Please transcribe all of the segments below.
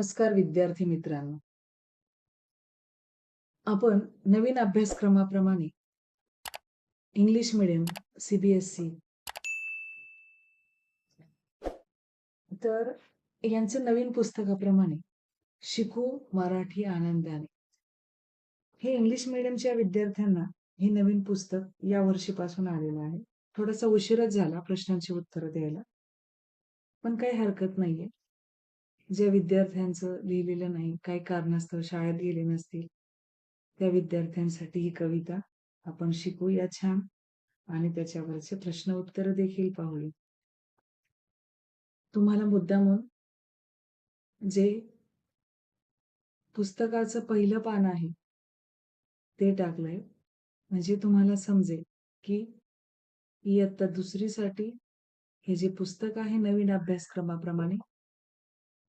नमस्कार विद्यार्थी मित्रांनो. आपण नवीन अभ्यासक्रमाप्रमाणे इंग्लिश मीडियम, CBSE तर यांचं नवीन पुस्तकाप्रमाणे शिकू मराठी आनंदाने. हे इंग्लिश मीडियमच्या विद्यार्थ्यांना हे नवीन पुस्तक या वर्षीपासून आलेलं आहे. थोडासा उशीरच झाला प्रश्नांची उत्तरं द्यायला, पण काही हरकत नाहीये. ज्या विद्यार्थ्यांचं लिहिलेलं नाही, काही कारणास्तव शाळेत गेले नसतील, त्या विद्यार्थ्यांसाठी ही कविता आपण शिकूया छान आणि त्याच्यावरचे प्रश्न उत्तर देखील पाहूया. तुम्हाला मुद्दामून जे पुस्तकाचं पहिलं पान आहे ते टाकलंय, म्हणजे तुम्हाला समजेल की इयत्ता दुसरीसाठी हे जे पुस्तक आहे नवीन अभ्यासक्रमाप्रमाणे,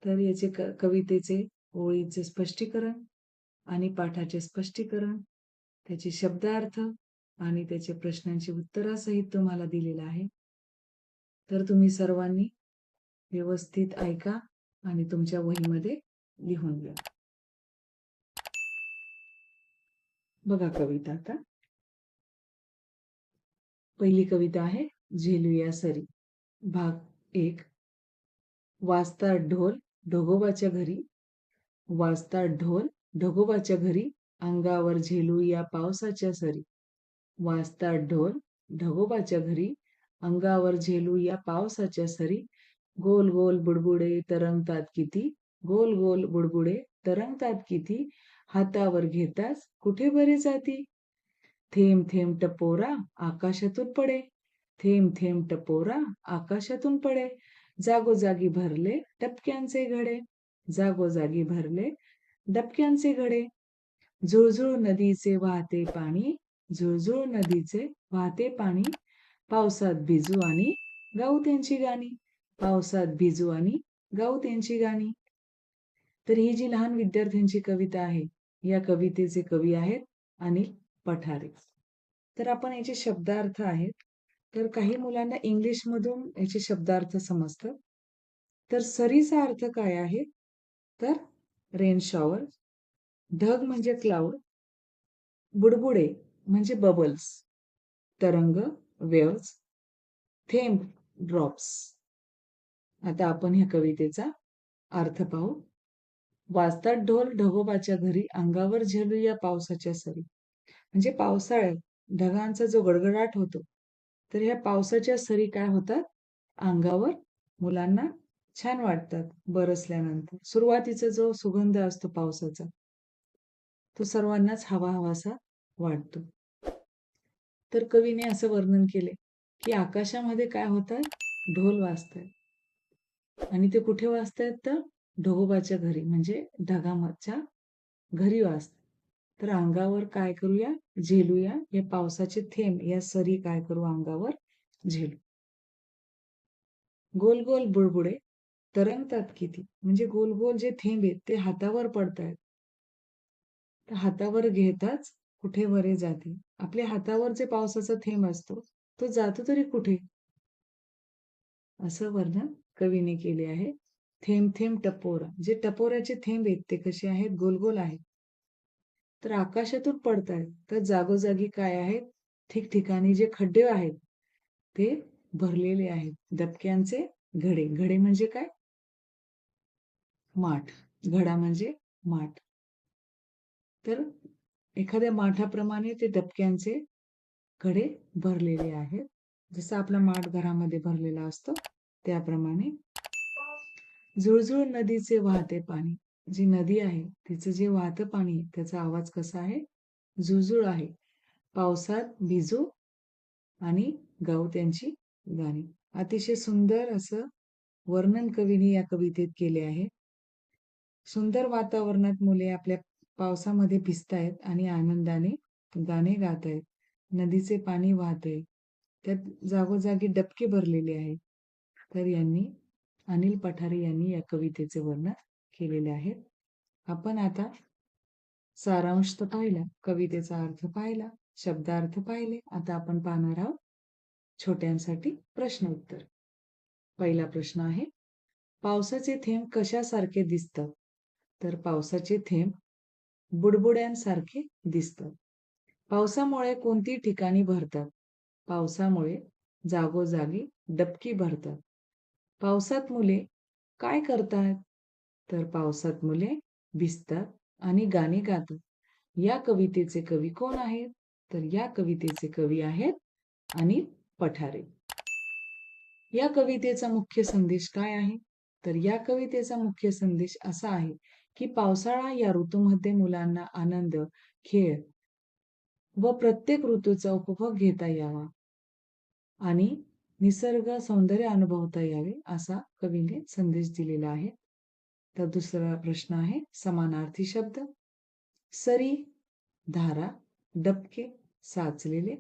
तर याचे कवितेचे ओळीचे स्पष्टीकरण आणि पाठाचे स्पष्टीकरण, त्याचे शब्दार्थ आणि त्याचे प्रश्नांची उत्तरासहित तुम्हाला दिलेलं आहे. तर तुम्ही सर्वांनी व्यवस्थित ऐका आणि तुमच्या वहीमध्ये लिहून घ्या. बघा कविता आता. पहिली कविता आहे झेलूया सरी. भाग 1. वाजतात ढोल ढोगोबाच्या घरी, वाजतात ढोल ढोगोबाच्या घरी, अंगावर झेलूया पावसाच्या सरी. वाजतात ढोल ढगोबाच्या घरी, अंगावर झेलूया पावसाच्या सरी. गोल गोल बुडबुडे तरंगतात किती, गोल गोल बुडबुडे तरंगतात किती, हातावर घेताच कुठे बरे जाती. थेंब थेंब टपोरा आकाशातून पडे, थेंब थेंब टपोरा आकाशातून पडे. जागोजागी भरले डबक्यांचे घडे, जागोजागी भरले डबक्यांचे घडे. झुळझुळ नदीचे वाहते पाणी, झुळझुळ नदीचे वाहते पाणी, पावसात भिजू आणि गाऊ त्यांची गाणी, पावसात भिजू आणि गाऊ त्यांची गाणी. तर ही जी लहान विद्यार्थ्यांची कविता आहे, या कवितेचे कवी आहेत अनिल पठारे. तर आपण याचे शब्दार्थ आहेत. तर काही मुलांना इंग्लिश मधून याचे शब्दार्थ समजतात. तर सरीचा अर्थ काय आहे, तर रेन शॉवर. ढग म्हणजे क्लाउड, बुडबुडे म्हणजे बबल्स, तरंग वेव्स, थेंब ड्रॉप्स. आता आपण ह्या कवितेचा अर्थ पाहू. वाजतात ढोल ढगोबाच्या घरी, अंगावर झेलूया पावसाच्या सरी. म्हणजे पावसाळ्यात ढगांचा जो गडगडाट होतो, तर ह्या पावसाच्या सरी काय होतात, अंगावर मुलांना छान वाटतात बरसल्यानंतर. सुरुवातीचा जो सुगंध असतो पावसाचा, तो सर्वांनाच हवा हवासा वाटतो. तर कवीने असं वर्णन केले की आकाशामध्ये काय होतं, ढोल वाजतात आणि ते कुठे वाजतायत, तर ढोगोबाच्या घरी म्हणजे ढगाच्या घरी वाजतात. तर अंगावर काय करूया, झेलूया. हे पावसाचे थेंब या सरी काय करू, अंगावर झेलू. गोल गोल बुडबुडे तरंगतात किती, म्हणजे गोल गोल जे थेंब आहेत ते हातावर पडतायत. तर हातावर घेताच कुठे वरे जाते. आपल्या हातावर जे पावसाचा थेंब असतो तो जातो तरी कुठे, असं वर्णन कवीने केले आहे. थेंब थेंब टपोरा, जे टपोऱ्याचे थेंब आहेत ते कसे आहेत, गोल गोल आहेत. तर आकाशातून पडतायत, तर जागोजागी काय आहेत, ठिकठिकाणी जे खड्डे आहेत ते भरलेले आहेत. डबक्यांचे घडे, घडे म्हणजे काय, माठ, घडा म्हणजे माठ. तर एखाद्या माठाप्रमाणे ते डबक्यांचे घडे भरलेले आहेत. जसं आपला माठ घरामध्ये भरलेला असतो त्याप्रमाणे. झुळझुळ नदीचे वाहते पाणी, जी नदी आहे तिचं जे वाहतं पाणी त्याचा आवाज कसा आहे, झुळझुळ आहे. पावसात भिजू आणि गाऊ त्यांची गाणी. अतिशय सुंदर असं वर्णन कवीने या कवितेत केले आहे. सुंदर वातावरणात मुले आपल्या पावसामध्ये भिजतायत आणि आनंदाने गाणे गात आहेत. नदीचे पाणी वाहतंय, त्यात जागोजागी डबके भरलेले आहेत. तर अनिल पठारे यांनी या कवितेचे वर्णन केलेले आहे. आपण आता सारांश तर पाहिला, कवितेचा अर्थ पाहिला, शब्दार्थ पाहिले. आता आपण पाहणार आहोत छोट्यांसाठी प्रश्न उत्तर. पहिला प्रश्न आहे, पावसाचे थेंब कशासारखे दिसतात. तर पावसाचे थेंब बुडबुड्यांसारखे दिसतात. पावसामुळे कोणती ठिकाणी भरतात? पावसामुळे जागोजागी डबकी भरतात. पावसात मुले काय करतात? तर पावसात मुले भिजतात आणि गाणी गातात. या कवितेचे कवी कोण आहेत? तर या कवितेचे कवी आहेत अनिल पठारे. या कवितेचा मुख्य संदेश काय आहे? तर या कवितेचा मुख्य संदेश असा आहे की पावसाळा या ऋतूमध्ये मुलांना आनंद, खेळ व प्रत्येक ऋतूचा उपभोग घेता यावा आणि निसर्ग सौंदर्य अनुभवता यावे असा कवीने संदेश दिलेला आहे. तर दुसरा प्रश्न आहे समानार्थी शब्द. सरी, धारा, डबके, साचलेले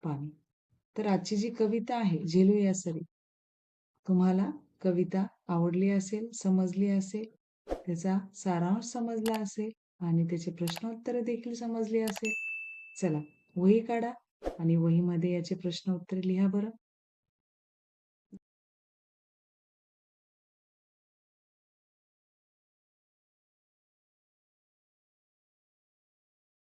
पाणी. तर आजची जी कविता आहे झेलूया सरी, तुम्हाला कविता आवडली असेल, समजली असेल, त्याचा सारांश समजला असेल आणि त्याचे प्रश्नोत्तर देखील समजली असेल. चला वही काढा आणि वहीमध्ये याचे प्रश्न उत्तरे लिहा बरं.